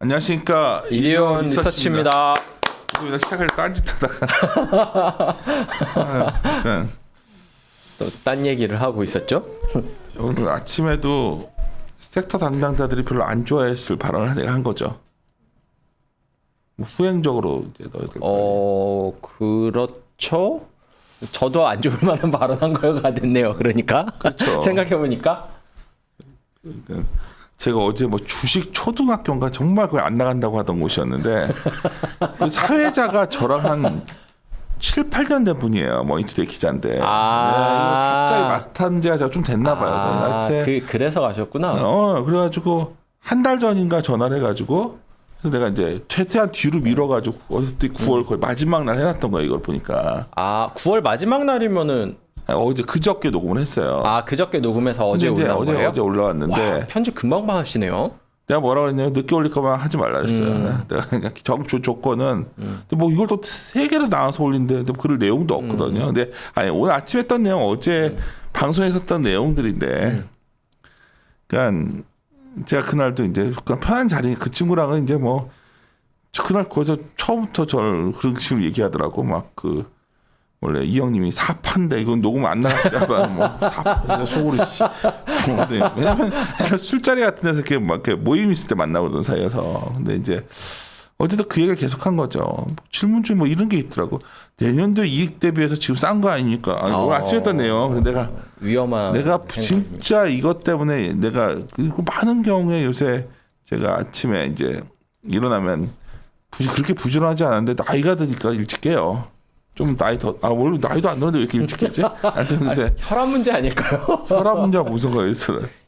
안녕하십니까. 이리온 리서치입니다. 우리가 시작할 때 딴짓하다가 또 딴 얘기를 하고 있었죠? 오늘 아침에도 섹터 담당자들이 별로 안 좋아했을 발언을 내가 한 거죠. 뭐 후행적으로 이제 너희들 그렇죠. 저도 안 좋을 만한 발언한 거가 됐네요. 그러니까 그렇죠. 생각해 보니까 제가 어제 뭐 주식 초등학교인가 정말 거의 안 나간다고 하던 곳이었는데 그 사회자가 저랑 한 7, 8년 된 분이에요. 머니투데이 기자인데. 네, 갑자기 맡은 지가 좀 됐나 봐요. 나한테. 그래서 가셨구나. 그래가지고 한 달 전인가 전화를 해가지고 그래서 내가 이제 최대한 뒤로 밀어가지고 어제 9월 거의 마지막 날 해놨던 거야. 이걸 보니까. 9월 마지막 날이면은 어제 그저께 녹음을 했어요. 그저께 녹음해서 어제 올라온 거예요? 어제 올라왔는데. 와, 편집 금방 하시네요. 내가 뭐라고 했냐면 늦게 올릴 거면 하지 말라 그랬어요. 내가 그냥 조건은 근데 뭐 이걸 또 3개를 나눠서 올린데 그럴 내용도 없거든요. 근데 아니 오늘 아침에 했던 내용 어제 방송에서 했던 내용들인데 그러니까 제가 그날도 이제 그냥 편한 자리 그 친구랑은 이제 뭐 그날 거기서 처음부터 저를 그런 식으로 얘기하더라고. 막 원래 이 형님이 사파인데 이건 녹음 안 나갔을까 뭐 사파 속으로 왜냐면 술자리 같은 데서 이렇게 막 모임 있을 때 만나고 그러던 사이여서. 근데 이제 어제도 그 얘기를 계속한 거죠. 질문 중에 뭐 이런 게 있더라고. 내년도 이익 대비해서 지금 싼 거 아닙니까? 오늘 아침에 했던 내용. 근데 내가 진짜 이것 때문에 내가 그리고 많은 경우에 요새 제가 아침에 이제 일어나면 그렇게 부지런하지 않은데 나이가 드니까 일찍 깨요. 좀 원래 나이도 안 들었는데 왜 이렇게 일찍 깼지? 근데 혈압 문제 아닐까요? 혈압 문제가 무슨 거예요?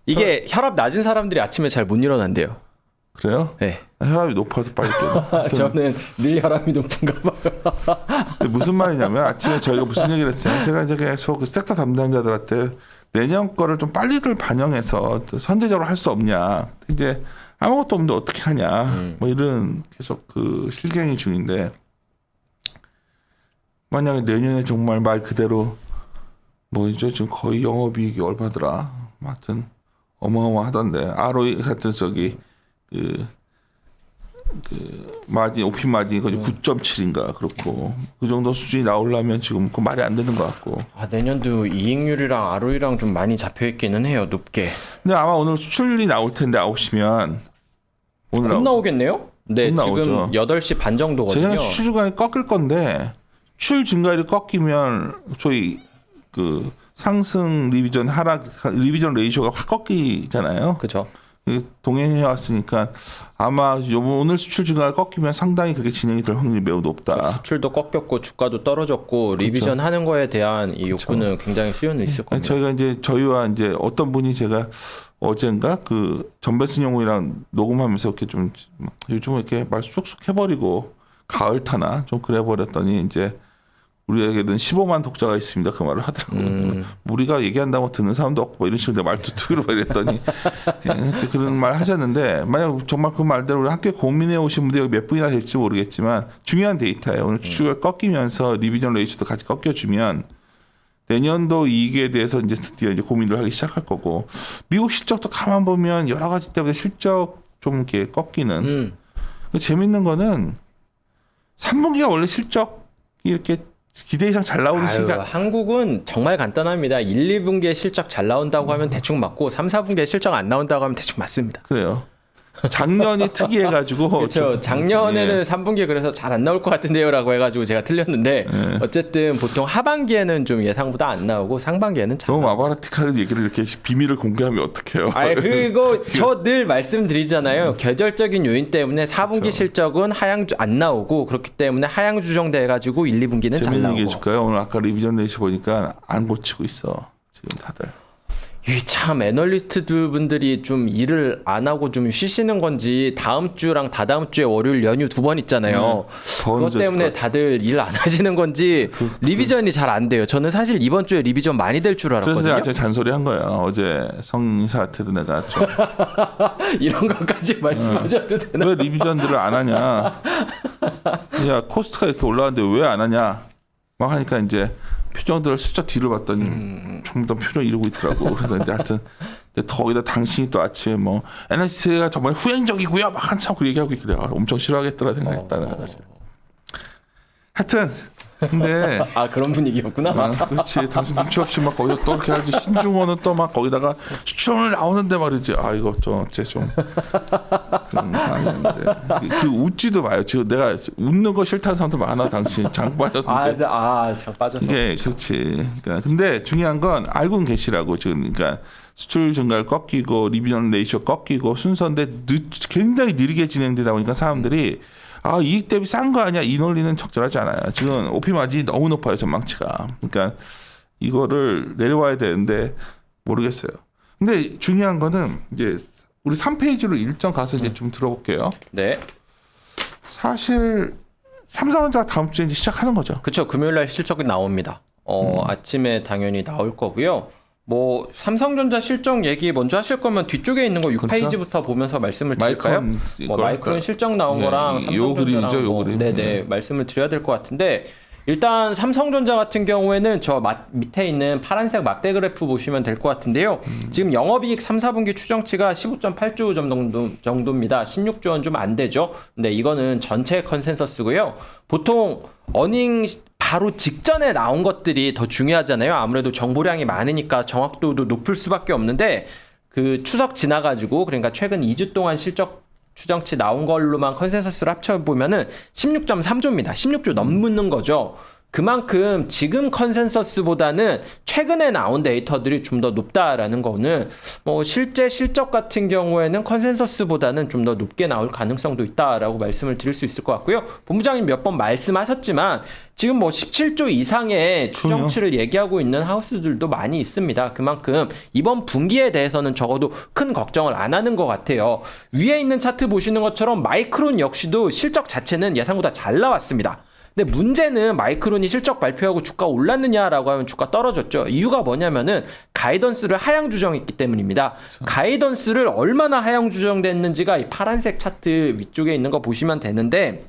이게 혈압 낮은 사람들이 아침에 잘 못 일어난대요. 그래요? 네. 혈압이 높아서 빨리 깨요. 저는 늘 혈압이 높은가 봐요. 무슨 말이냐면 아침에 저희가 무슨 얘기를 했어요? 제가 이제 계속 그 섹터 담당자들한테 내년 거를 좀 빨리들 반영해서 선제적으로 할 수 없냐. 이제 아무것도 없는데 어떻게 하냐. 뭐 이런 계속 실갱이 중인데 만약에 내년에 정말 말 그대로 뭐 이제 지금 거의 영업이익이 얼마더라. 하여튼 어마어마하던데. ROE 하여튼 마진 오피 마진이 거의 9.7인가 그렇고 그 정도 수준이 나오려면 지금 그 말이 안 되는 것 같고. 내년도 이익률이랑 ROE랑 좀 많이 잡혀 있기는 해요. 높게. 근데 아마 오늘 수출이 나올 텐데 9시면 오늘 곧 나오겠네요? 네, 지금 나오죠. 8시 반 정도거든요. 제가 수출 주간에 꺾일 건데 수출 증가율이 꺾이면 소위 상승 리비전 하락 리비전 레이쇼가 확 꺾이잖아요. 그렇죠. 동행해 왔으니까 아마 오늘 수출 증가가 꺾이면 상당히 그게 진행이 될 확률이 매우 높다. 수출도 꺾였고 주가도 떨어졌고 리비전 하는 거에 대한 이 욕구는 굉장히 수요는 있을 겁니다. 저희가 이제 저희와 이제 어떤 분이 제가 어젠가 전배순 영웅이랑 녹음하면서 이렇게 좀 요즘 이렇게 말 쑥쑥 해버리고 가을 타나 좀 그래 버렸더니 이제 우리에게는 15만 독자가 있습니다. 그 말을 하더라고요. 우리가 얘기한다고 듣는 사람도 없고 뭐 이런 식으로 말투 특유로 이랬더니 그런 말 하셨는데 만약 정말 그 말대로 우리 함께 고민해 오신 분들이 몇 분이나 될지 모르겠지만 중요한 데이터예요. 오늘 수출가 꺾이면서 리비전 레이쇼도 같이 꺾여주면 내년도 이익에 대해서 이제 드디어 이제 고민을 하기 시작할 거고 미국 실적도 가만 보면 여러 가지 때문에 실적 좀 이렇게 꺾이는 재밌는 거는 3분기가 원래 실적 이렇게 기대 이상 잘 나오는 시기가 한국은 정말 간단합니다. 1, 2분기에 실적 잘 나온다고 하면 대충 맞고 3, 4분기에 실적 안 나온다고 하면 대충 맞습니다. 그래요. 작년이 특이해가지고 그렇죠. 작년에는 3분기에 그래서 잘 안 나올 것 같은데요라고 해가지고 제가 틀렸는데 어쨌든 보통 하반기에는 좀 예상보다 안 나오고 상반기에는 잘 너무 나오고. 마바라틱한 얘기를 이렇게 비밀을 공개하면 어떡해요. 그거 저 늘 말씀드리잖아요. 계절적인 요인 때문에 4분기 그렇죠. 실적은 하향 안 나오고 그렇기 때문에 하향 조정돼 가지고 1, 2분기는 잘 재밌는 나오고. 얘기 해줄까요? 오늘 아까 리비전 레이시 보니까 안 고치고 있어 지금 다들. 참 애널리스트 분들이 좀 일을 안 하고 좀 쉬시는 건지 다음 주랑 다다음 주에 월요일 연휴 2번 있잖아요. 그것 때문에 다들 일 안 하시는 건지 리비전이 잘 안 돼요. 저는 사실 이번 주에 리비전 많이 될 줄 알았거든요. 그래서 제가 잔소리 한 거예요. 어제 성인사한테도 내가 좀 이런 것까지 말씀하셔도 되나? 왜 리비전들을 안 하냐. 야 코스트가 이렇게 올라왔는데 왜 안 하냐. 막 하니까 이제 표정들을 슬쩍 뒤를 봤더니 전부 다 표정 이러고 있더라고. 그래서 이제 하여튼 거기다 당신이 또 아침에 뭐 NLC가 정말 후행적이고요. 막 한참 그 얘기하고 있길래 엄청 싫어하겠더라 생각했다. 내가 사실. 하여튼 근데 아 그런 분위기였구나. 그렇지. 당신 눈치 없이 막 거기다 또 이렇게 하지. 신중호는 또 막 거기다가 추천을 나오는데 말이지. 아 이거 좀 어째 좀 상했는데 그 웃지도 마요. 지금 내가 웃는 거 싫다는 사람들 많아. 당신 장 빠졌는데. 장 빠졌어. 이게 그렇지. 그러니까 근데 중요한 건 알고는 계시라고 지금. 그러니까 수출 증가를 꺾이고 리비전 레이쇼 꺾이고 순서인데 굉장히 느리게 진행되다 보니까 사람들이 아 이익 대비 싼 거 아니야 이 논리는 적절하지 않아요. 지금 OP 마진이 너무 높아요 전망치가. 그러니까 이거를 내려와야 되는데 모르겠어요. 근데 중요한 거는 이제 우리 3페이지로 일정 가서 이제 좀 들어볼게요. 네. 사실 삼성전자가 다음 주에 이제 시작하는 거죠. 그렇죠. 금요일 날 실적이 나옵니다. 아침에 당연히 나올 거고요. 뭐 삼성전자 실적 얘기 먼저 하실 거면 뒤쪽에 있는 거 6페이지부터 보면서 말씀을 드릴까요? 마이크론 실적 나온 거랑 요 그림이죠, 요 그림. 네네 말씀을 드려야 될 것 같은데 일단 삼성전자 같은 경우에는 저 밑에 있는 파란색 막대 그래프 보시면 될 것 같은데요. 지금 영업이익 3, 4분기 추정치가 15.8조 정도입니다. 16조 원 좀 안 되죠. 근데 이거는 전체 컨센서스고요. 보통 어닝 바로 직전에 나온 것들이 더 중요하잖아요. 아무래도 정보량이 많으니까 정확도도 높을 수밖에 없는데 그 추석 지나가지고 그러니까 최근 2주 동안 실적 추정치 나온 걸로만 컨센서스를 합쳐보면은 16.3조입니다. 16조 넘는 거죠. 그만큼 지금 컨센서스보다는 최근에 나온 데이터들이 좀 더 높다라는 거는 뭐 실제 실적 같은 경우에는 컨센서스보다는 좀 더 높게 나올 가능성도 있다라고 말씀을 드릴 수 있을 것 같고요. 본부장님 몇 번 말씀하셨지만 지금 뭐 17조 이상의 추정치를 얘기하고 있는 하우스들도 많이 있습니다. 그만큼 이번 분기에 대해서는 적어도 큰 걱정을 안 하는 것 같아요. 위에 있는 차트 보시는 것처럼 마이크론 역시도 실적 자체는 예상보다 잘 나왔습니다. 근데 문제는 마이크론이 실적 발표하고 주가 올랐느냐라고 하면 주가 떨어졌죠. 이유가 뭐냐면은 가이던스를 하향 조정했기 때문입니다. 그렇죠. 가이던스를 얼마나 하향 조정됐는지가 이 파란색 차트 위쪽에 있는 거 보시면 되는데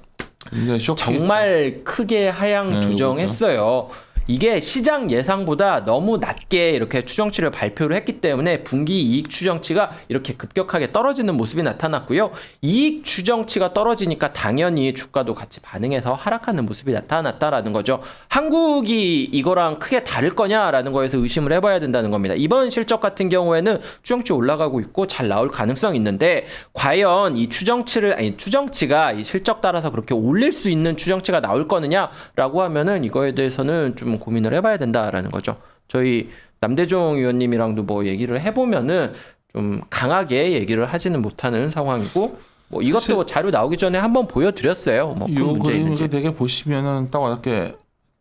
정말 크게 하향 조정했어요. 이게 시장 예상보다 너무 낮게 이렇게 추정치를 발표를 했기 때문에 분기 이익 추정치가 이렇게 급격하게 떨어지는 모습이 나타났고요. 이익 추정치가 떨어지니까 당연히 주가도 같이 반응해서 하락하는 모습이 나타났다라는 거죠. 한국이 이거랑 크게 다를 거냐라는 거에서 의심을 해봐야 된다는 겁니다. 이번 실적 같은 경우에는 추정치 올라가고 있고 잘 나올 가능성이 있는데 과연 이 추정치가 이 실적 따라서 그렇게 올릴 수 있는 추정치가 나올 거느냐라고 하면은 이거에 대해서는 좀 고민을 해봐야 된다라는 거죠. 저희 남대종 의원님이랑도 뭐 얘기를 해보면은 좀 강하게 얘기를 하지는 못하는 상황이고 뭐 이것도 자료 나오기 전에 한번 보여드렸어요. 뭐 그 문제 있는지. 되게 보시면은 딱 와닿게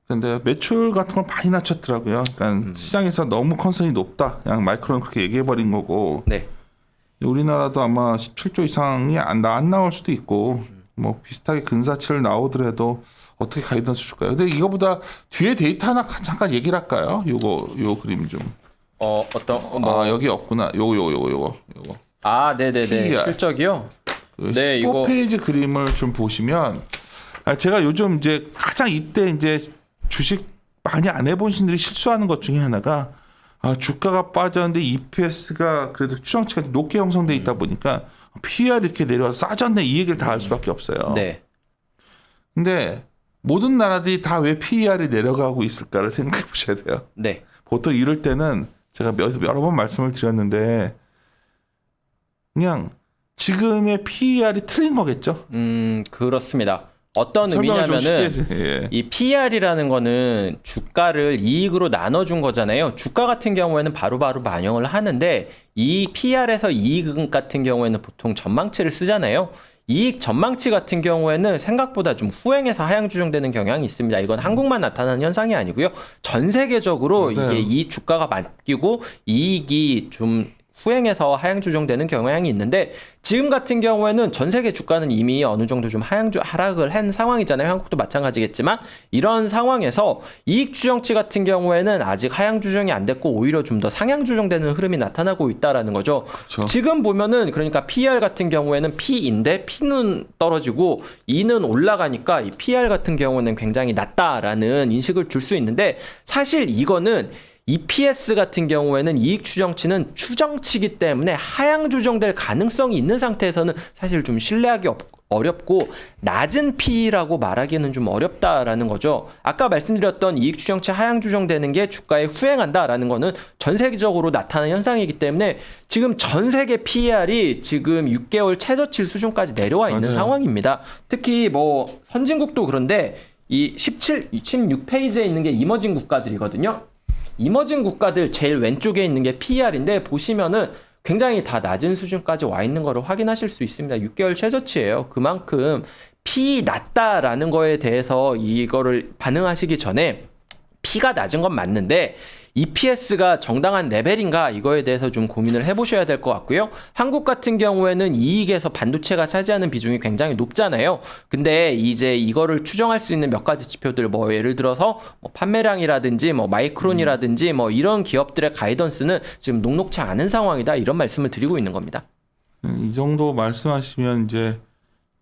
근데 매출 같은 걸 많이 낮췄더라고요. 그러니까 시장에서 너무 컨선이 높다. 그냥 마이크론 그렇게 얘기해버린 거고. 네. 우리나라도 아마 17조 이상이 안 나올 수도 있고 뭐 비슷하게 근사치를 나오더라도 어떻게 가이던스 줄까요? 근데 이거보다 뒤에 데이터 하나 잠깐 얘기를 할까요? 요 그림 좀. 여기 없구나. 요거. 아, 네네네. PER. 실적이요? 그 네, 15페이지 그림을 좀 보시면 제가 요즘 이제 가장 이때 이제 주식 많이 안 해본 분들이 실수하는 것 중에 하나가 주가가 빠졌는데 EPS가 그래도 추정치가 높게 형성돼 있다 보니까 PER 이렇게 내려와서 싸졌네 이 얘기를 다 할 수밖에 없어요. 네. 근데 모든 나라들이 다 왜 PER이 내려가고 있을까를 생각해 보셔야 돼요. 네. 보통 이럴 때는 제가 여러 번 말씀을 드렸는데 그냥 지금의 PER이 틀린 거겠죠? 그렇습니다. 어떤 의미냐면은 이 PER이라는 거는 주가를 이익으로 나눠준 거잖아요. 주가 같은 경우에는 바로바로 반영을 하는데 이 PER에서 이익 같은 경우에는 보통 전망치를 쓰잖아요. 이익 전망치 같은 경우에는 생각보다 좀 후행해서 하향 조정되는 경향이 있습니다. 이건 한국만 나타나는 현상이 아니고요. 전 세계적으로 맞아요. 이게 이 주가가 바뀌고 이익이 좀 후행해서 하향 조정되는 경향이 있는데 지금 같은 경우에는 전 세계 주가는 이미 어느 정도 좀 하락을 한 상황이잖아요. 한국도 마찬가지겠지만 이런 상황에서 이익 추정치 같은 경우에는 아직 하향 조정이 안 됐고 오히려 좀 더 상향 조정되는 흐름이 나타나고 있다라는 거죠. 그렇죠. 지금 보면은 그러니까 PER 같은 경우에는 P인데 P는 떨어지고 E는 올라가니까 이 PER 같은 경우는 굉장히 낮다라는 인식을 줄 수 있는데 사실 이거는 EPS 같은 경우에는 이익 추정치는 추정치기 때문에 하향 조정될 가능성이 있는 상태에서는 사실 좀 신뢰하기 어렵고 낮은 P라고 말하기는 좀 어렵다라는 거죠. 아까 말씀드렸던 이익 추정치 하향 조정되는 게 주가에 후행한다라는 거는 전 세계적으로 나타나는 현상이기 때문에 지금 전 세계 PER이 지금 6개월 최저치 수준까지 내려와 있는 맞아요. 상황입니다. 특히 뭐 선진국도 그런데 이 16페이지에 있는 게 이머징 국가들이거든요. 이머징 국가들 제일 왼쪽에 있는 게 PER인데 보시면은 굉장히 다 낮은 수준까지 와 있는 거를 확인하실 수 있습니다. 6개월 최저치예요. 그만큼 P 낮다라는 거에 대해서 이거를 반응하시기 전에 P가 낮은 건 맞는데 EPS가 정당한 레벨인가 이거에 대해서 좀 고민을 해보셔야 될 것 같고요. 한국 같은 경우에는 이익에서 반도체가 차지하는 비중이 굉장히 높잖아요. 근데 이제 이거를 추정할 수 있는 몇 가지 지표들 뭐 예를 들어서 뭐 판매량이라든지 뭐 마이크론이라든지 뭐 이런 기업들의 가이던스는 지금 녹록치 않은 상황이다 이런 말씀을 드리고 있는 겁니다. 이 정도 말씀하시면 이제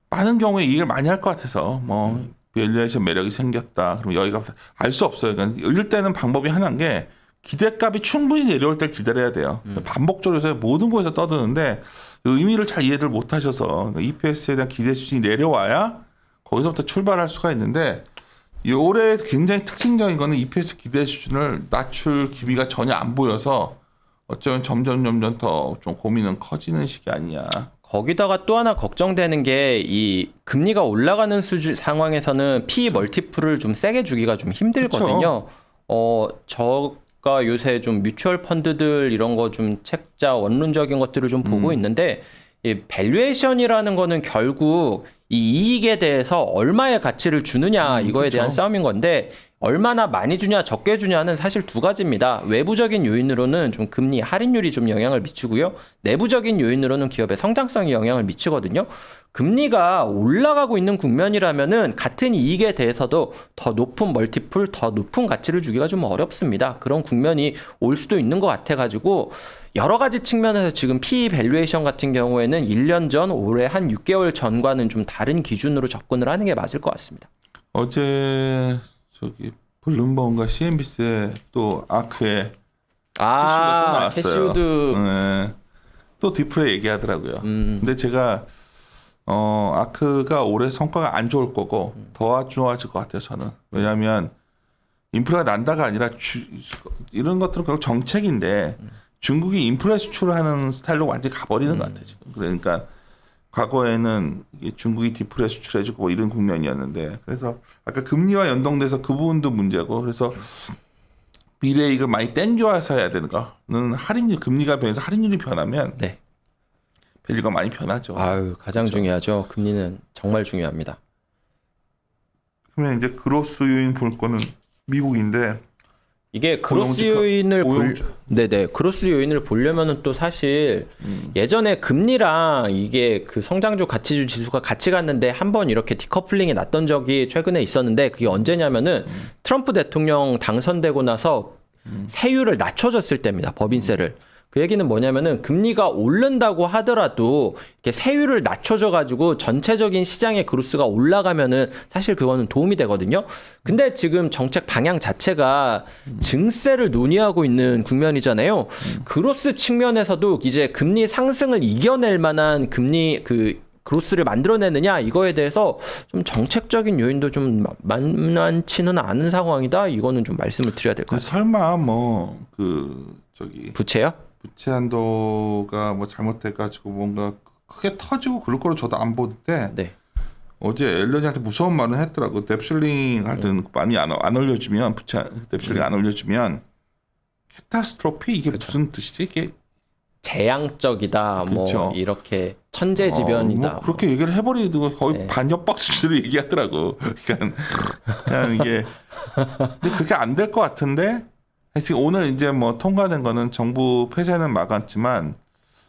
많은 경우에 이익을 많이 할 것 같아서 뭐 밸류에이션 매력이 생겼다. 그럼 여기가 알 수 없어요. 그러니까 이럴 때는 방법이 하나인 게 기대값이 충분히 내려올 때 기다려야 돼요. 반복적으로 요새 모든 곳에서 떠드는데 의미를 잘 이해를 못 하셔서 EPS에 대한 기대 수준이 내려와야 거기서부터 출발할 수가 있는데 올해 굉장히 특징적인 거는 EPS 기대 수준을 낮출 기미가 전혀 안 보여서 어쩌면 점점 더 좀 고민은 커지는 시기 아니냐. 거기다가 또 하나 걱정되는 게 이 금리가 올라가는 수준 상황에서는 P 멀티플을 좀 세게 주기가 좀 힘들거든요. 저가 요새 좀 뮤추얼 펀드들 이런 거 좀 책자 원론적인 것들을 좀 보고 있는데 이 밸류에이션이라는 거는 결국 이 이익에 대해서 얼마의 가치를 주느냐 이거에 대한 싸움인 건데 얼마나 많이 주냐 적게 주냐는 사실 두 가지입니다. 외부적인 요인으로는 좀 금리 할인율이 좀 영향을 미치고요. 내부적인 요인으로는 기업의 성장성이 영향을 미치거든요. 금리가 올라가고 있는 국면이라면은 같은 이익에 대해서도 더 높은 멀티플, 더 높은 가치를 주기가 좀 어렵습니다. 그런 국면이 올 수도 있는 것 같아가지고 여러 가지 측면에서 지금 PE 밸류에이션 같은 경우에는 1년 전, 올해 한 6개월 전과는 좀 다른 기준으로 접근을 하는 게 맞을 것 같습니다. 어제 저기 블룸버그인가 CNBC에 또 아크에 캐시우드가 또 나왔어요. 캐시우드. 네. 또 디프레 얘기하더라고요. 근데 제가 아크가 올해 성과가 안 좋을 거고 더 좋아질 것 같아요. 저는. 왜냐하면 인프라가 난다가 아니라 이런 것들은 결국 정책인데 중국이 인프라 수출을 하는 스타일로 완전히 가버리는 것 같아요. 지금. 그러니까 과거에는 이게 중국이 디프레 수출해주고 뭐 이런 국면이었는데 그래서 아까 금리와 연동돼서 그 부분도 문제고 그래서 미래이익을 많이 땡겨와서 해야 되는 거는 할인율 금리가 변해서 할인율이 변하면 네. 밸류가 많이 변하죠. 아유, 가장 그렇죠. 중요하죠. 금리는 정말 중요합니다. 그러면 이제 그로스 요인 볼 거는 미국인데 이게 크로스 요인을 네네 크로스 요인을 보려면은 또 사실 예전에 금리랑 이게 그 성장주 가치주 지수가 같이 갔는데 한번 이렇게 디커플링이 났던 적이 최근에 있었는데 그게 언제냐면은 트럼프 대통령 당선되고 나서 세율을 낮춰줬을 때입니다. 법인세를. 그 얘기는 뭐냐면은 금리가 오른다고 하더라도 이렇게 세율을 낮춰줘 가지고 전체적인 시장의 그로스가 올라가면은 사실 그거는 도움이 되거든요. 근데 지금 정책 방향 자체가 증세를 논의하고 있는 국면이잖아요. 그로스 측면에서도 이제 금리 상승을 이겨낼 만한 금리 그로스를 만들어내느냐 이거에 대해서 좀 정책적인 요인도 좀 만만치는 않은 상황이다. 이거는 좀 말씀을 드려야 될 것 같아요. 설마 뭐 부채요? 부채 한도가 뭐 잘못돼가지고 뭔가 크게 터지고 그럴 거로 저도 안 보는데 네. 어제 앨런이한테 무서운 말을 했더라고. 뎁실링 할 때는 많이 안 올려주면 부채 뎁실링 안 올려주면 캐타스트로피 이게 무슨 뜻이지 이게 재앙적이다 그쵸. 뭐 이렇게 천재지변이다 뭐 그렇게 얘기를 해버리고 거의 네. 반협박 수준으로 얘기하더라고. 그냥 이게 근데 그렇게 안 될 것 같은데 하여튼 오늘 이제 뭐 통과된 거는 정부 폐쇄는 막았지만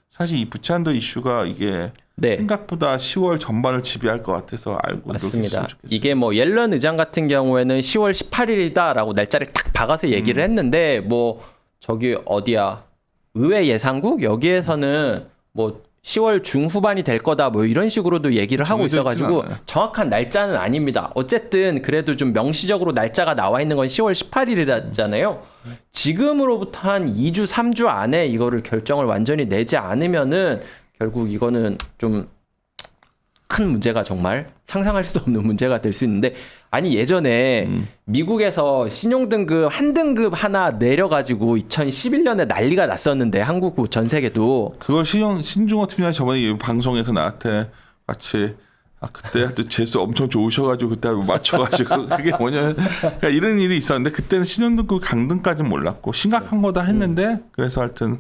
사실 이 부채 한도 이슈가 이게 네. 생각보다 10월 전반을 지배할 것 같아서 알고 맞습니다. 좋겠어요. 이게 뭐 옐런 의장 같은 경우에는 10월 18일이다라고 날짜를 딱 박아서 얘기를 했는데 뭐 저기 어디야 의회 예산국 여기에서는 뭐 10월 중후반이 될 거다 뭐 이런 식으로도 얘기를 하고 정해져 있어가지고 있진 않아요. 정확한 날짜는 아닙니다. 어쨌든 그래도 좀 명시적으로 날짜가 나와 있는 건 10월 18일이잖아요. 지금으로부터 한 2주 3주 안에 이거를 결정을 완전히 내지 않으면은 결국 이거는 좀 큰 문제가 정말 상상할 수 없는 문제가 될 수 있는데 아니 예전에 미국에서 신용등급 한 등급 하나 내려가지고 2011년에 난리가 났었는데 한국 전 세계도 그걸 신중호 팀장이 저번에 이 방송에서 나한테 같이 그때 하여튼 재수 엄청 좋으셔가지고 그때 맞춰가지고 그게 뭐냐면 그러니까 이런 일이 있었는데 그때는 신용등급 강등까지는 몰랐고 심각한 거다 했는데 그래서 하여튼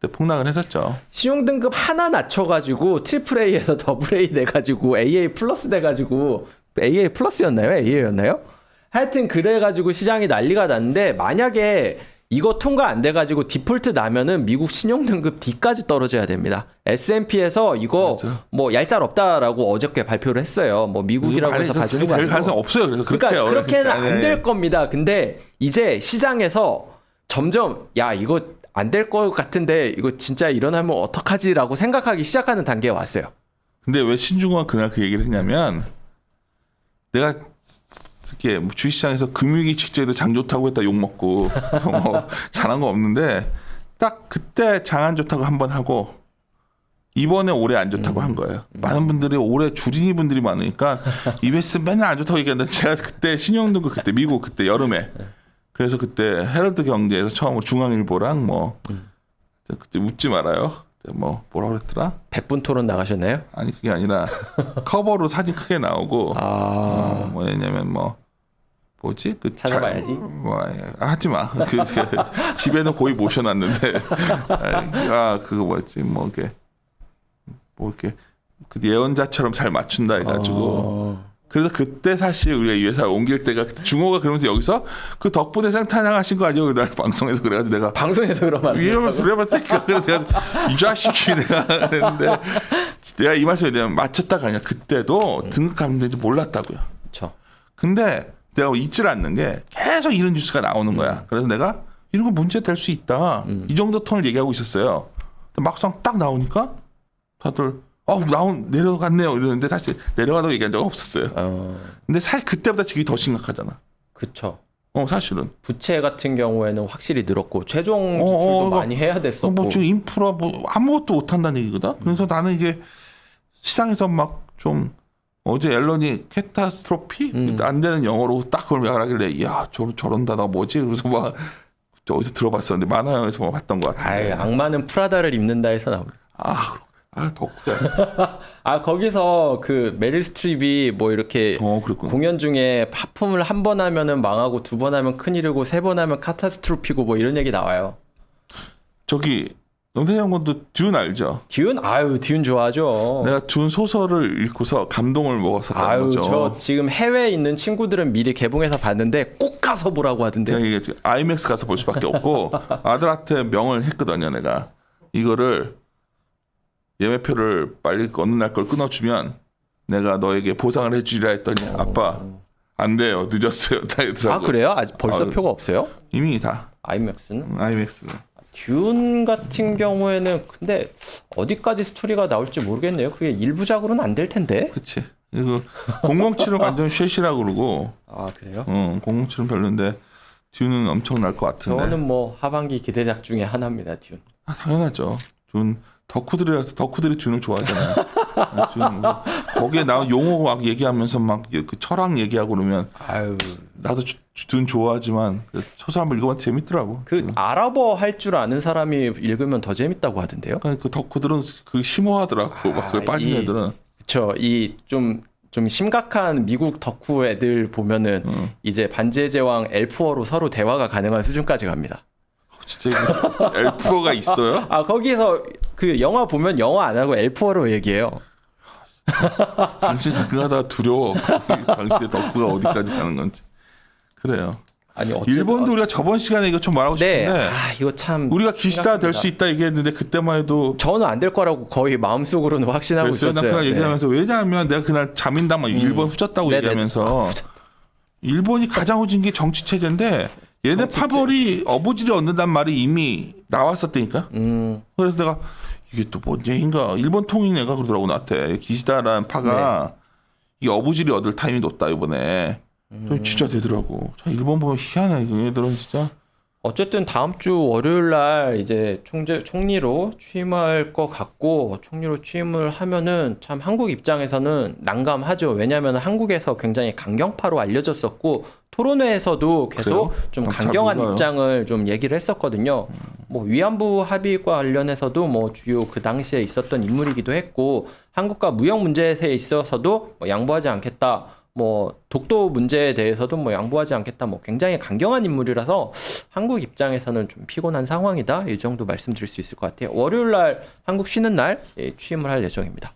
그때 폭락을 했었죠. 신용등급 하나 낮춰가지고 트리플 A에서 더블 A 돼가지고 AA 플러스 돼가지고 AA 플러스였나요? AA였나요? 하여튼 그래가지고 시장이 난리가 났는데 만약에 이거 통과 안 돼가지고 디폴트 나면은 미국 신용등급 D까지 떨어져야 됩니다. S&P에서 이거 맞아. 뭐 얄짤 없다라고 어저께 발표를 했어요. 뭐 미국이라고 해서 봐주는 거 될 아니고. 가능성 없어요. 그래서 그러니까 그렇게는 안 네. 될 겁니다. 근데 이제 시장에서 점점 야 이거 안 될 것 같은데 이거 진짜 일어나면 어떡하지라고 생각하기 시작하는 단계에 왔어요. 근데 왜 신중호가 그날 그 얘기를 했냐면 내가 이렇게 주식시장에서 금융위기 직전에도 장 좋다고 했다 욕먹고 뭐 잘한 거 없는데 딱 그때 장 안 좋다고 한 번 하고 이번에 올해 안 좋다고 한 거예요. 많은 분들이 올해 줄이니 분들이 많으니까 EBS 맨날 안 좋다고 얘기했는데 제가 그때 신용등급 그때 미국 그때 여름에 그래서 그때 헤럴드 경제에서 처음으로 중앙일보랑 뭐 그때 웃지 말아요. 뭐 뭐라 그랬더라? 100분 토론 나가셨나요? 아니 그게 아니라 커버로 사진 크게 나오고 뭐냐면 뭐 뭐지 그 찾아봐야지. 하지 마. 집에는 거의 모셔놨는데 그거 뭐였지 뭐 이렇게 그 예언자처럼 잘 맞춘다 해가지고. 그래서 그때 사실 우리가 이 회사 옮길 때가 중호가 그러면서 여기서 그 덕분에 생탄하신 거 아니에요? 그날 방송에서 그래가지고 내가 방송에서 그러면 이러면 그래봤다니까. 그래서 내가 이 자식이 내가 그랬는데 내가 이 말씀에 대한 맞췄다가 아니라 그때도 등급 강등인지 몰랐다고요. 그렇죠. 근데 내가 잊질 않는 게 계속 이런 뉴스가 나오는 거야. 그래서 내가 이런 거 문제 될 수 있다. 이 정도 톤을 얘기하고 있었어요. 근데 막상 딱 나오니까 다들 내려갔네요 이러는데 사실 내려가다고 얘기한 적 없었어요. 근데 사실 그때보다 지금 더 심각하잖아. 그렇죠. 사실은. 부채 같은 경우에는 확실히 늘었고 최종 지출도 많이 해야 됐었고. 뭐 지금 인프라 뭐 아무것도 못 한다는 얘기거든. 그래서 나는 이게 시장에서 막 좀 어제 앨런이 캐타스트로피 안 되는 영어로 딱 그걸 말하길래 야 저런다 나 뭐지? 그래서 막 어디서 들어봤었는데 만화영에서 뭐 봤던 것 같은데. 악마는 프라다를 입는다 해서 나옵니다. 덕후야. 거기서 그 메릴 스트립이 뭐 이렇게 그랬구나. 공연 중에 하품을 한 번 하면은 망하고 두 번 하면 큰일이고 세 번 하면 카타스트로피고 뭐 이런 얘기 나와요. 저기 영세형 군도 듀운 알죠? 듀운? 듀운 좋아하죠. 내가 듀운 소설을 읽고서 감동을 먹었었던 거죠. 저 지금 해외에 있는 친구들은 미리 개봉해서 봤는데 꼭 가서 보라고 하던데. 제가 이게 IMAX 가서 볼 수밖에 없고 아들한테 명을 했거든요. 내가 이거를 예매표를 빨리 어느 날 걸 끊어주면 내가 너에게 보상을 해주리라 했더니 아빠 안 돼요. 늦었어요. 다 이러더라고요. 그래요? 아직 벌써 표가 없어요? 이미 다. IMAX는? IMAX는. 듀운 같은 경우에는 근데 어디까지 스토리가 나올지 모르겠네요. 그게 일부작으로는 안 될 텐데. 그치. 이거 007은 완전 쉐시라고 그러고. 그래요? 007은 별론데 듀는 엄청날 것 같은데. 저는 뭐 하반기 기대작 중에 하나입니다. 듀운. 당연하죠. 듀 덕후들이 듀를 좋아하잖아요. 거기에 나온 용어 막 얘기하면서 막 그 철학 얘기하고 그러면 나도 듀 좋아하지만 소설 한번 읽어봐도 재밌더라고. 아랍어 할 줄 아는 사람이 읽으면 더 재밌다고 하던데요. 그러니까 그 덕후들은 심오하더라고. 막 그 빠진 애들은. 그렇죠. 이 좀 심각한 미국 덕후 애들 보면은 이제 반지의 제왕 엘프어로 서로 대화가 가능한 수준까지 갑니다. 진짜 엘프어가 있어요? 거기서 그 영화 보면 영어 안 하고 엘프어로 얘기해요. 당신 가끔가다 두려워. 당신의 덕후가 어디까지 가는 건지. 그래요. 일본도 우리가 저번 시간에 이거 좀 말하고 싶은데 이거 참 우리가 기시다 될 수 있다 얘기했는데 그때만 해도 저는 안 될 거라고 거의 마음속으로는 확신하고 있었어요. 난 얘기하면서 왜냐하면 내가 그날 자민당 일본 후졌다고 얘기하면서 일본이 가장 후진 게 정치 체제인데 얘네 파벌이 어부지를 얻는단 말이 이미 나왔었다니까. 그래서 내가 이게 또 뭔 얘기인가? 일본 통일회가 그러더라고 나한테. 기시다라는 파가 이 어부지리 얻을 타임이 높다 이번에. 진짜 되더라고. 자, 일본 보면 희한해. 얘들은 진짜. 어쨌든 다음 주 월요일 날 이제 총리로 취임할 것 같고, 총리로 취임을 하면은 참 한국 입장에서는 난감하죠. 왜냐하면 한국에서 굉장히 강경파로 알려졌었고, 토론회에서도 계속 그래요? 좀 잘 강경한 몰라요. 입장을 좀 얘기를 했었거든요. 뭐 위안부 합의과 관련해서도 뭐 주요 그 당시에 있었던 인물이기도 했고, 한국과 무역 문제에 있어서도 뭐 양보하지 않겠다. 뭐 독도 문제에 대해서도 뭐 양보하지 않겠다. 뭐 굉장히 강경한 인물이라서 한국 입장에서는 좀 피곤한 상황이다. 이 정도 말씀드릴 수 있을 것 같아요. 월요일 날 한국 쉬는 날 취임을 할 예정입니다.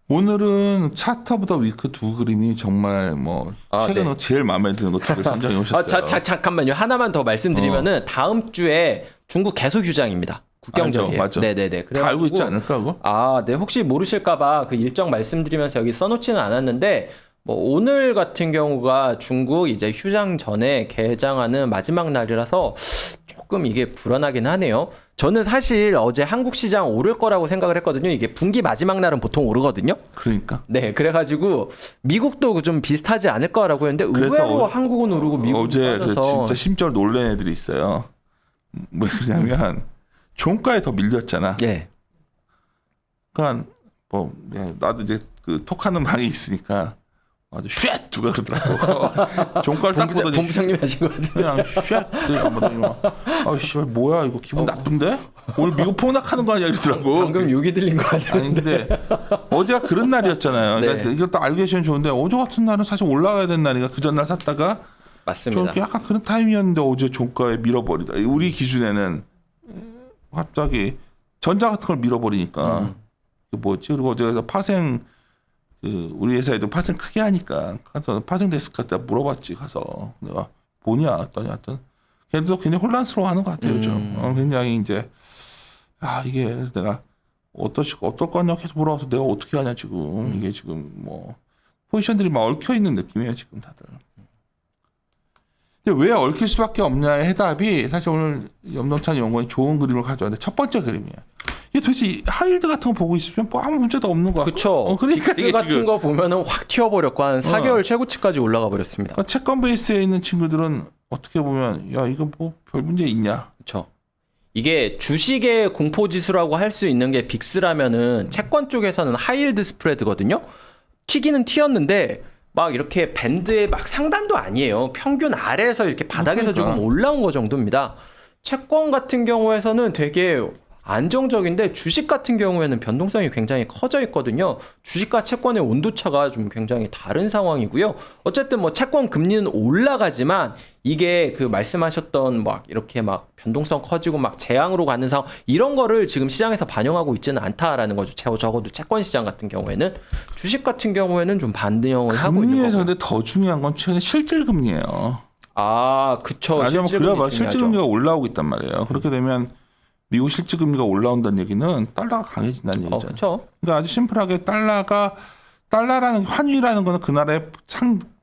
오늘은 차트 오브 더 위크 두 그림이 정말 뭐 최근에 제일 마음에 드는 거 두 개 선정해 오셨어요. 잠깐만요. 하나만 더 말씀드리면은 다음 주에 중국 개소 휴장입니다. 국경전이에요. 맞죠. 네네네. 다 알고 있지 않을까 그거? 아, 네. 혹시 모르실까봐 그 일정 말씀드리면서 여기 써놓지는 않았는데, 뭐 오늘 같은 경우가 중국 이제 휴장 전에 개장하는 마지막 날이라서 조금 이게 불안하긴 하네요. 저는 사실 어제 한국 시장 오를 거라고 생각을 했거든요. 이게 분기 마지막 날은 보통 오르거든요. 그러니까. 네, 그래가지고 미국도 좀 비슷하지 않을 거라고 했는데 의외로 한국은 오르고 미국은 어제 빠져서. 진짜 심적으로 놀란 애들이 있어요. 뭐 그러냐면 종가에 더 밀렸잖아. 예. 그러니까 뭐 나도 이제 그 톡하는 방이 있으니까 아주 쉣 누가 그러더라고. 종가를 딱 보더니 본부장님이 하신 거 같아요. 그냥 쉣 아 씨발 뭐야 이거 기분 나쁜데? 오늘 미국 폭락하는 거 아니야 이러더라고. 방금 욕이 들린 거 같아요. 아니 근데 어제가 그런 날이었잖아요. 그러니까 이걸 또 알고 계시면 좋은데 어제 같은 날은 사실 올라가야 되는 날이니까 그 전날 샀다가 맞습니다. 좀 약간 그런 타이밍이었는데 어제 종가에 밀어버리다. 우리 기준에는 갑자기 전자 같은 걸 밀어버리니까 그 뭐지? 그리고 어제 파생 그 우리 회사에도 파생 크게 하니까 가서 파생 데스크한테 물어봤지. 가서 내가 뭐냐 했더니 하여튼 걔도 굉장히 혼란스러워하는 것 같아요. 좀 굉장히 이제 이게 내가 어떨 거냐 계속 물어봐서 내가 어떻게 하냐 지금 이게 지금 뭐 포지션들이 막 얽혀 있는 느낌이에요 지금 다들. 근데 왜 얽힐 수밖에 없냐의 해답이 사실 오늘 염동찬 연구원이 좋은 그림을 가져왔는데 첫 번째 그림이에요. 이게 도대체 하이힐드 같은 거 보고 있으면 뭐 아무 문제도 없는 거야. 그렇죠. 그러니까 이게 같은 지금 거 보면은 확 튀어버렸고 한 4개월 최고치까지 올라가 버렸습니다. 그러니까 채권 베이스에 있는 친구들은 어떻게 보면 야 이거 뭐 별 문제 있냐. 그렇죠. 이게 주식의 공포 지수라고 할 수 있는 게 빅스라면은 채권 쪽에서는 하이힐드 스프레드거든요. 튀기는 튀었는데 막 이렇게 밴드의 막 상단도 아니에요. 평균 아래에서 이렇게 바닥에서 그러니까. 조금 올라온 거 정도입니다. 채권 같은 경우에서는 되게 안정적인데 주식 같은 경우에는 변동성이 굉장히 커져 있거든요. 주식과 채권의 온도차가 좀 굉장히 다른 상황이고요. 어쨌든 뭐 채권 금리는 올라가지만 이게 그 말씀하셨던 막 이렇게 막 변동성 커지고 막 재앙으로 가는 상황 이런 거를 지금 시장에서 반영하고 있지는 않다라는 거죠. 적어도 채권 시장 같은 경우에는 주식 같은 경우에는 좀 반등을 하고 있는 금리에서 거고. 근데 더 중요한 건 최근에 실질 금리예요. 아, 그쵸. 아니면 그래봐 실질 중요하죠. 금리가 올라오고 있단 말이에요. 그렇게 되면 미국 실질 금리가 올라온다는 얘기는 달러가 강해진다는 얘기잖아요. 그렇죠. 그러니까 아주 심플하게 달러라는 환율이라는 거는 그 나라의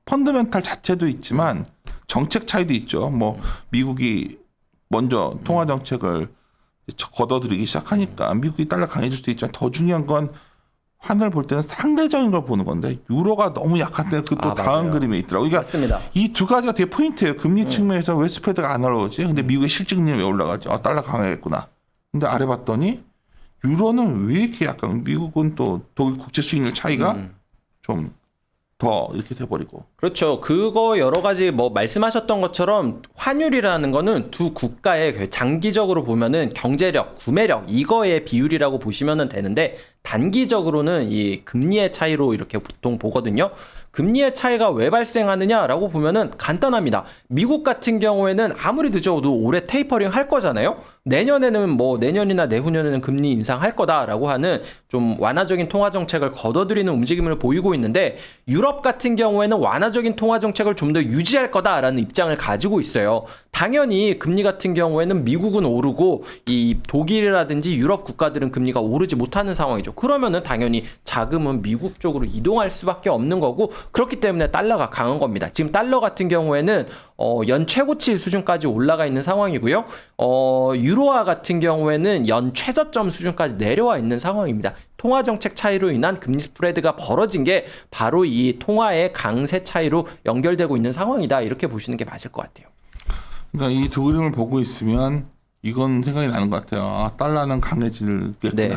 펀더멘탈 자체도 있지만 정책 차이도 있죠. 뭐 미국이 먼저 통화 정책을 걷어들이기 시작하니까 미국이 달러 강해질 수도 있지만 더 중요한 건 환을 볼 때는 상대적인 걸 보는 건데 유로가 너무 약한데 그 또 다음 맞아요. 그림에 있더라고. 그러니까 맞습니다. 이 두 가지가 되게 포인트예요. 금리 측면에서 왜 스프레드가 안 올라오지? 근데 미국의 실질 금리는 왜 올라가지? 달러 강하겠구나. 근데 아래 봤더니 유로는 왜 이렇게 약간 미국은 또 독일 국제 수익률 차이가 좀 더 이렇게 돼버리고. 그렇죠. 그거 여러 가지 뭐 말씀하셨던 것처럼 환율이라는 거는 두 국가의 장기적으로 보면은 경제력, 구매력 이거의 비율이라고 보시면 되는데 단기적으로는 이 금리의 차이로 이렇게 보통 보거든요. 금리의 차이가 왜 발생하느냐라고 보면은 간단합니다. 미국 같은 경우에는 아무리 늦어도 올해 테이퍼링 할 거잖아요. 내년에는 뭐 내년이나 내후년에는 금리 인상할 거다라고 하는 좀 완화적인 통화 정책을 걷어들이는 움직임을 보이고 있는데 유럽 같은 경우에는 완화적인 통화 정책을 좀 더 유지할 거다라는 입장을 가지고 있어요. 당연히 금리 같은 경우에는 미국은 오르고 이 독일이라든지 유럽 국가들은 금리가 오르지 못하는 상황이죠. 그러면은 당연히 자금은 미국 쪽으로 이동할 수밖에 없는 거고 그렇기 때문에 달러가 강한 겁니다. 지금 달러 같은 경우에는 연 최고치 수준까지 올라가 있는 상황이고요. 유로화 같은 경우에는 연 최저점 수준까지 내려와 있는 상황입니다. 통화 정책 차이로 인한 금리 스프레드가 벌어진 게 바로 이 통화의 강세 차이로 연결되고 있는 상황이다. 이렇게 보시는 게 맞을 것 같아요. 그러니까 이 두 그림을 보고 있으면 이건 생각이 나는 것 같아요. 아, 달러는 강해지겠구나. 네.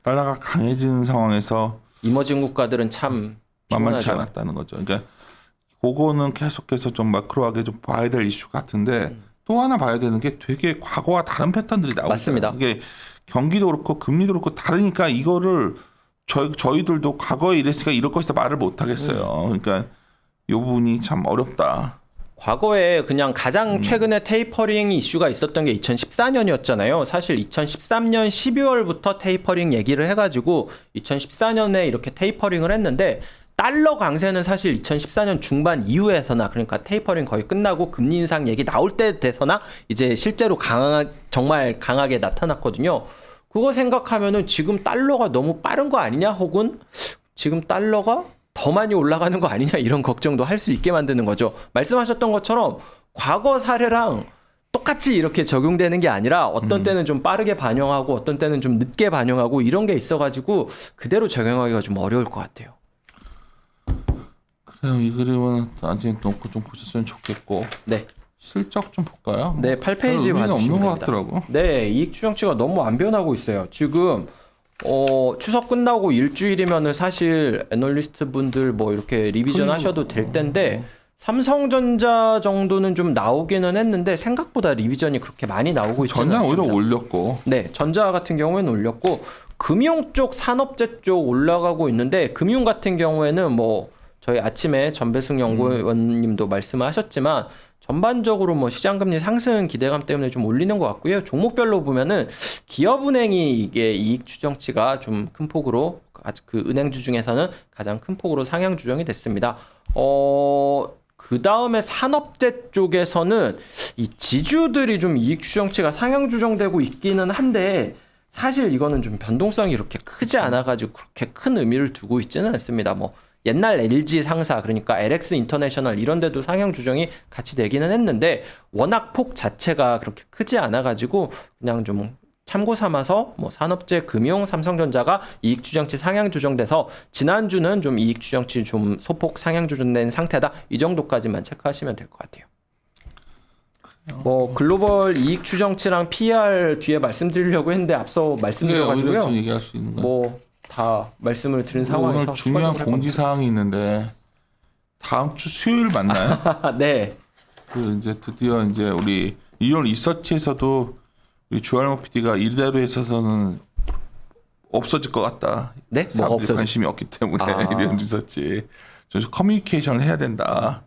달러가 강해지는 상황에서 이머징 국가들은 참 만만치 피곤하죠. 않았다는 거죠. 그러니까 그거는 계속해서 좀 마크로하게 좀 봐야 될 이슈 같은데 또 하나 봐야 되는 게 되게 과거와 다른 패턴들이 나오고 맞습니다. 있어요. 이게 경기도 그렇고 금리도 그렇고 다르니까 이거를 저희들도 과거에 이랬으니까 이럴 것이다 말을 못 하겠어요. 그러니까 이 부분이 참 어렵다. 과거에 그냥 가장 최근에 테이퍼링 이슈가 있었던 게 2014년이었잖아요. 사실 2013년 12월부터 테이퍼링 얘기를 해가지고 2014년에 이렇게 테이퍼링을 했는데 달러 강세는 사실 2014년 중반 이후에서나 그러니까 테이퍼링 거의 끝나고 금리 인상 얘기 나올 때 돼서나 이제 실제로 정말 강하게 나타났거든요. 그거 생각하면은 지금 달러가 너무 빠른 거 아니냐 혹은 지금 달러가 더 많이 올라가는 거 아니냐 이런 걱정도 할 수 있게 만드는 거죠. 말씀하셨던 것처럼 과거 사례랑 똑같이 이렇게 적용되는 게 아니라 어떤 때는 좀 빠르게 반영하고 어떤 때는 좀 늦게 반영하고 이런 게 있어가지고 그대로 적용하기가 좀 어려울 것 같아요. 그래요. 이 그림은 나중에 놓고 좀 보셨으면 좋겠고. 네. 실적 좀 볼까요? 네, 8페이지 의미는 봐주시면 없는 것 됩니다. 같더라고. 네, 이익 추정치가 너무 안 변하고 있어요. 지금 추석 끝나고 일주일이면은 사실 애널리스트 분들 뭐 이렇게 리비전 하셔도 될 텐데 삼성전자 정도는 좀 나오기는 했는데 생각보다 리비전이 그렇게 많이 나오고 있지는 전장 않습니다. 오히려 올렸고. 네, 전자 같은 경우에는 올렸고 금융 쪽, 산업재 쪽 올라가고 있는데 금융 같은 경우에는 뭐 저희 아침에 전배승 연구원님도 말씀하셨지만 전반적으로 뭐 시장금리 상승 기대감 때문에 좀 올리는 것 같고요. 종목별로 보면은 기업은행이 이게 이익 추정치가 좀 큰 폭으로 그 은행주 중에서는 가장 큰 폭으로 상향 조정이 됐습니다. 그 다음에 산업재 쪽에서는 이 지주들이 좀 이익 추정치가 상향 조정되고 있기는 한데 사실 이거는 좀 변동성이 이렇게 크지 않아가지고 그렇게 큰 의미를 두고 있지는 않습니다. 뭐 옛날 LG 상사 그러니까 LX 인터내셔널 이런 데도 상향 조정이 같이 되기는 했는데 워낙 폭 자체가 그렇게 크지 않아가지고 그냥 좀 참고 삼아서 뭐 산업재, 금융, 삼성전자가 이익 추정치 상향 조정돼서 지난주는 좀 이익 추정치 좀 소폭 상향 조정된 상태다 이 정도까지만 체크하시면 될 것 같아요. 뭐 글로벌 이익 추정치랑 PER 뒤에 말씀드리려고 했는데 앞서 말씀드려가지고요. 네, 얘기할 수 있는 거. 뭐 다 말씀을 드린 상황에서 오늘 중요한 공지 사항이 있는데 다음 주 수요일 맞나요? 네. 그 이제 드디어 이제 우리 이런 리서치에서도 우리 주할모 PD가 이대로 있어서는 없어질 것 같다. 네? 뭐가 사람들이 없어질? 관심이 없기 때문에 아. 이런 리서치. 좀 커뮤니케이션을 해야 된다.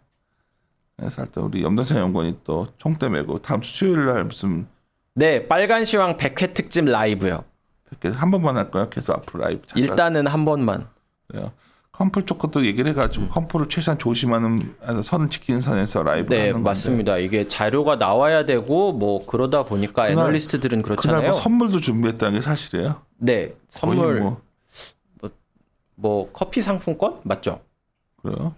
그래서 일단 우리 염동찬 연구원이 또 총대 메고 다음 주 수요일 날 무슨 네, 빨간 시황 100회 특집 라이브요. 한 번만 할 거야. 계속 앞으로 라이브. 잠깐. 일단은 한 번만. 그래요. 컴플 쪽도 얘기를 해가지고 컴플을 최소한 조심하는 선을 지키는 선에서 라이브 네, 하는 건데. 맞습니다. 이게 자료가 나와야 되고 뭐 그러다 보니까 애널리스트들은 그날 그렇잖아요. 뭐 선물도 준비했다는 게 사실이에요. 네, 선물 거의 뭐 커피 상품권 맞죠? 그래요.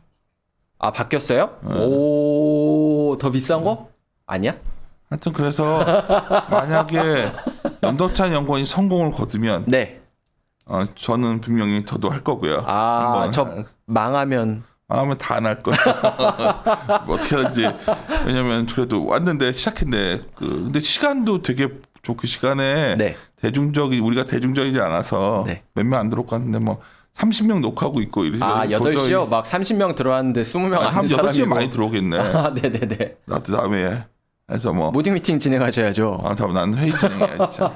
아 바뀌었어요? 네. 오, 더 비싼 거? 아니야? 하여튼 그래서 만약에 염덕찬 연구원이 성공을 거두면 네. 저는 분명히 저도 할 거고요. 아, 한번 저 망하면 마음은 다 안 할 거예요. 뭐 어떻게 하든지. 왜냐면 그래도 왔는데 시작했는데 근데 시간도 되게 그 시간에 네. 우리가 대중적이지 않아서 네. 몇 명 안 들어올 것 같은데 뭐 30명 녹화하고 있고 이러시면 아, 8시요? 막 30명 들어왔는데 20명 안 된 사람이고. 8시에 많이 들어오겠네. 아, 네네네. 나도 다음에 그래서 뭐 모닝 미팅 진행하셔야죠. 잠깐 난 회의 진행해야 진짜.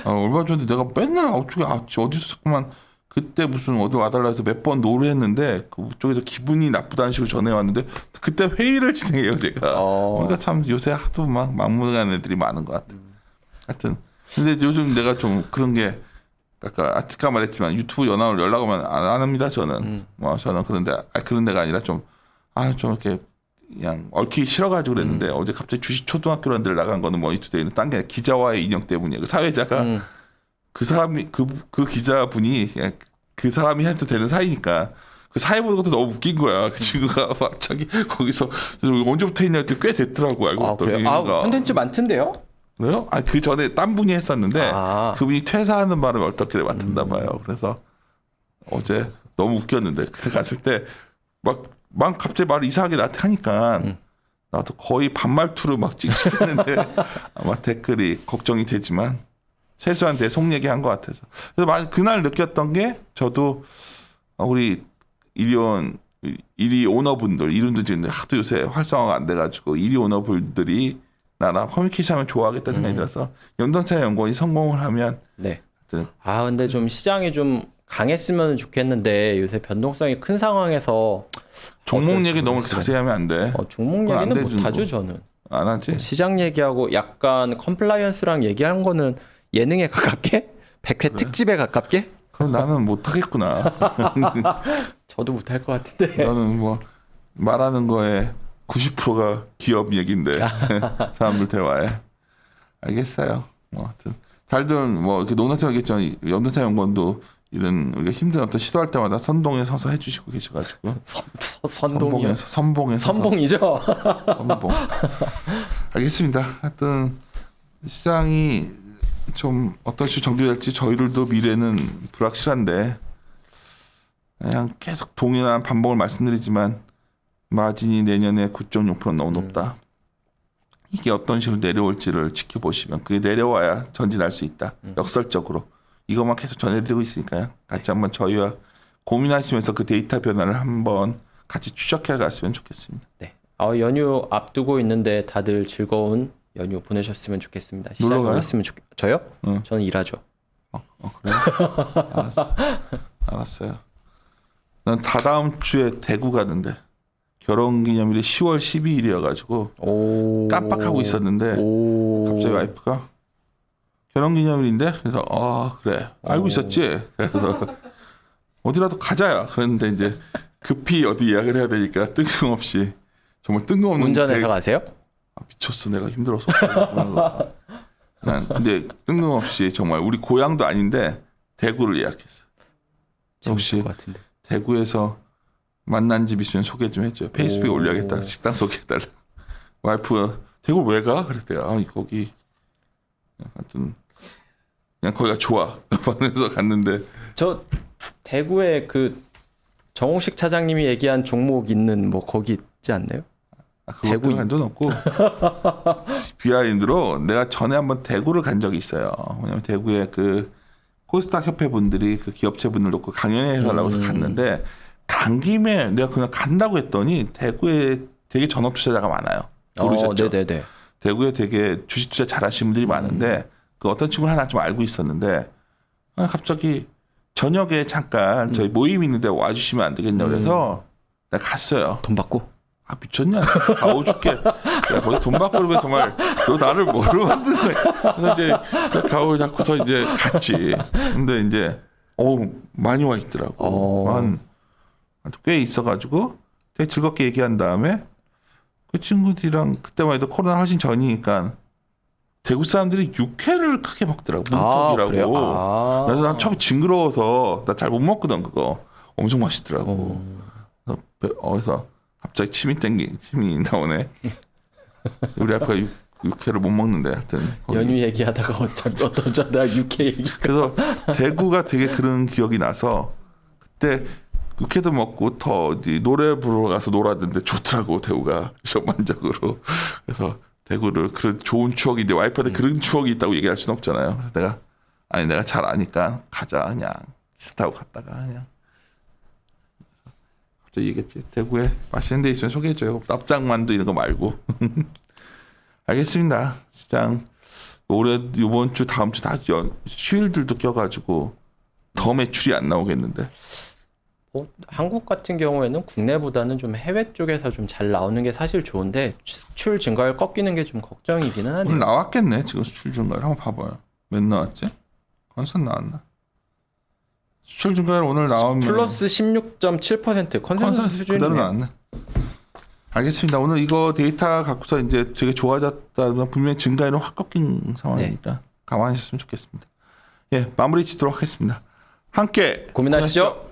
얼마 전에 내가 맨날 어떻게 어디서 자꾸만 그때 무슨 어디 와달라 해서 몇 번 노래했는데 그쪽에서 기분이 나쁘다는 식으로 전해왔는데 그때 회의를 진행해요 제가. 그러니까 참 요새 하도 막 막무가내 애들이 많은 것 같아. 하여튼 근데 요즘 내가 좀 그런 게 아까 말했지만 유튜브 연락 오면 안 합니다 저는. 뭐 저는 그런 데가 아니라 좀 이렇게 그냥 얽히기 싫어가지고 그랬는데 어제 갑자기 주식 초등학교라는 데를 나간 거는 머니투데이는 딴 게 기자와의 인연 때문이에요. 그 사회자가 그 사람이 그 기자분이 그냥 그 사람이 해도 되는 사이니까 그 사회 보는 것도 너무 웃긴 거야. 그 친구가 갑자기 거기서 언제부터 했냐 했더니 꽤 됐더라고 알고 아, 봤더니. 그래요? 콘텐츠 많던데요? 그래요? 그 전에 딴 분이 했었는데 그분이 퇴사하는 바람에 어떻게 맡았나 봐요. 그래서 어제 너무 웃겼는데 그때 갔을 때 막 갑자기 말을 이상하게 나한테 하니까 나도 거의 반말투로 막 찍찍했는데 아마 댓글이 걱정이 되지만 최소한 내 속 얘기한 것 같아서 그래서 그날 느꼈던 게 저도 우리 일위 오너분들 이름도 지금 하도 요새 활성화가 안 돼가지고 일위 오너분들이 나랑 커뮤니케이션하면 좋아하겠다 생각이 들어서 연동차 연구원이 성공을 하면 네. 근데 좀 시장이 좀 강했으면 좋겠는데 요새 변동성이 큰 상황에서 종목 얘기 너무 자세히 하면 안 돼. 종목 얘기는 못 하죠 저는. 안 하지? 시장 얘기하고 약간 컴플라이언스랑 얘기하는 거는 예능에 가깝게? 100회 그래. 특집에 가깝게? 그럼 나는 못 하겠구나. 저도 못 할 것 같은데. 너는 뭐 말하는 거에 90%가 기업 얘기인데 사람들 대화에. 알겠어요. 뭐 하여튼 잘들 뭐 이렇게 논하처럼 얘기했지만 연동차 연구원도 이런 우리가 힘든 어떤 시도할 때마다 선동에 서서 해주시고 계셔가지고 선동이요? 선봉에서 선봉이죠. 선봉. 알겠습니다. 하여튼 시장이 좀 어떤 식으로 정리될지 저희들도 미래는 불확실한데 그냥 계속 동일한 반복을 말씀드리지만 마진이 내년에 9.6% 너무 높다. 이게 어떤 식으로 내려올지를 지켜보시면 그게 내려와야 전진할 수 있다. 역설적으로. 이것만 계속 전해드리고 있으니까요. 같이 한번 저희와 고민하시면서 그 데이터 변화를 한번 같이 추적해 갔으면 좋겠습니다. 네. 연휴 앞두고 있는데 다들 즐거운 연휴 보내셨으면 좋겠습니다. 시작이 올랐으면 저요? 응. 저는 일하죠. 그래요? 알았어요. 난 다다음 주에 대구 가는데 결혼기념일이 10월 12일이어가지고 깜빡하고 있었는데 갑자기 와이프가 결혼기념일인데 그래서 그래 알고 있었지. 그래서 어디라도 가자야. 그랬는데 이제 급히 어디 예약을 해야 되니까 뜬금없이 정말 뜬금없는 운전해서 가세요? 미쳤어. 내가 힘들어서. 난 근데 뜬금없이 정말 우리 고향도 아닌데 대구를 예약했어. 혹시 대구에서 만난 집 있으면 소개 좀 해줘요. 페이스북에 올려야겠다. 식당 소개해달라. 와이프가 대구 왜 가? 그랬대요. 거기 하여튼 그냥 거기가 좋아. 그래서 갔는데 저 대구에 그 정호식 차장님이 얘기한 종목 있는 뭐 거기 있지 않나요? 대구 간 적 없고 비하인드로 내가 전에 한번 대구를 간 적이 있어요. 왜냐면 대구에 그 코스닥 협회 분들이 그 기업체 분들 놓고 강연해달라고 해서 갔는데 간 김에 내가 그냥 간다고 했더니 대구에 되게 전업 투자자가 많아요. 모르셨죠? 네네네. 대구에 되게 주식 투자 잘하시는 분들이 많은데 그 어떤 친구를 하나 좀 알고 있었는데 갑자기 저녁에 잠깐 저희 모임 있는데 와주시면 안 되겠냐 그래서 내가 갔어요. 돈 받고? 미쳤냐? 가오 줄게. 야, 거기 돈 받고 그러면 정말 너 나를 뭐로 만드는 거야? 그래서 이제 가오 잡고서 이제 갔지. 근데 이제 많이 와 있더라고. 꽤 있어가지고 되게 즐겁게 얘기한 다음에 그 친구들이랑 그때만 해도 코로나 훨씬 전이니까 대구 사람들이 육회를 크게 먹더라고. 문떡이라고. 그래서 난 처음에 징그러워서 나 잘 못 먹거든 그거. 엄청 맛있더라고. 그래서 갑자기 침이 나오네. 우리 아빠가 육회를 못 먹는데 하여튼 연휴 얘기하다가 어쩌다 육회 얘기. 그래서 대구가 되게 그런 기억이 나서 그때 육회도 먹고 더 어디 노래 부르러 가서 놀았는데 좋더라고 대구가 전반적으로. 그래서 대구를 그런 좋은 추억이 이제 와이프한테 그런 추억이 있다고 얘기할 수는 없잖아요. 그래서 내가 잘 아니까 가자 그냥 기차 타고 갔다가 그냥. 갑자기 얘기했지. 대구에 맛있는 데 있으면 소개해줘요. 납작만두 이런 거 말고. 알겠습니다. 시장 올해 이번 주 다음 주 다 휴일들도 껴가지고 더 매출이 안 나오겠는데. 한국 같은 경우에는 국내보다는 좀 해외 쪽에서 좀 잘 나오는 게 사실 좋은데 수출 증가율 꺾이는 게 좀 걱정이기는 하네요. 오늘 나왔겠네. 지금 수출 증가율 한번 봐봐요. 몇 나왔지? 컨센 나왔나? 수출 증가율 오늘 나오면 플러스 16.7% 컨센서스 수준이네요. 그대로 나왔네. 알겠습니다. 오늘 이거 데이터 갖고서 이제 되게 좋아졌다면 분명히 증가율은 확 꺾인 상황이니까 감안하셨으면 좋겠습니다. 예, 마무리 짓도록 하겠습니다. 함께 고민하시죠.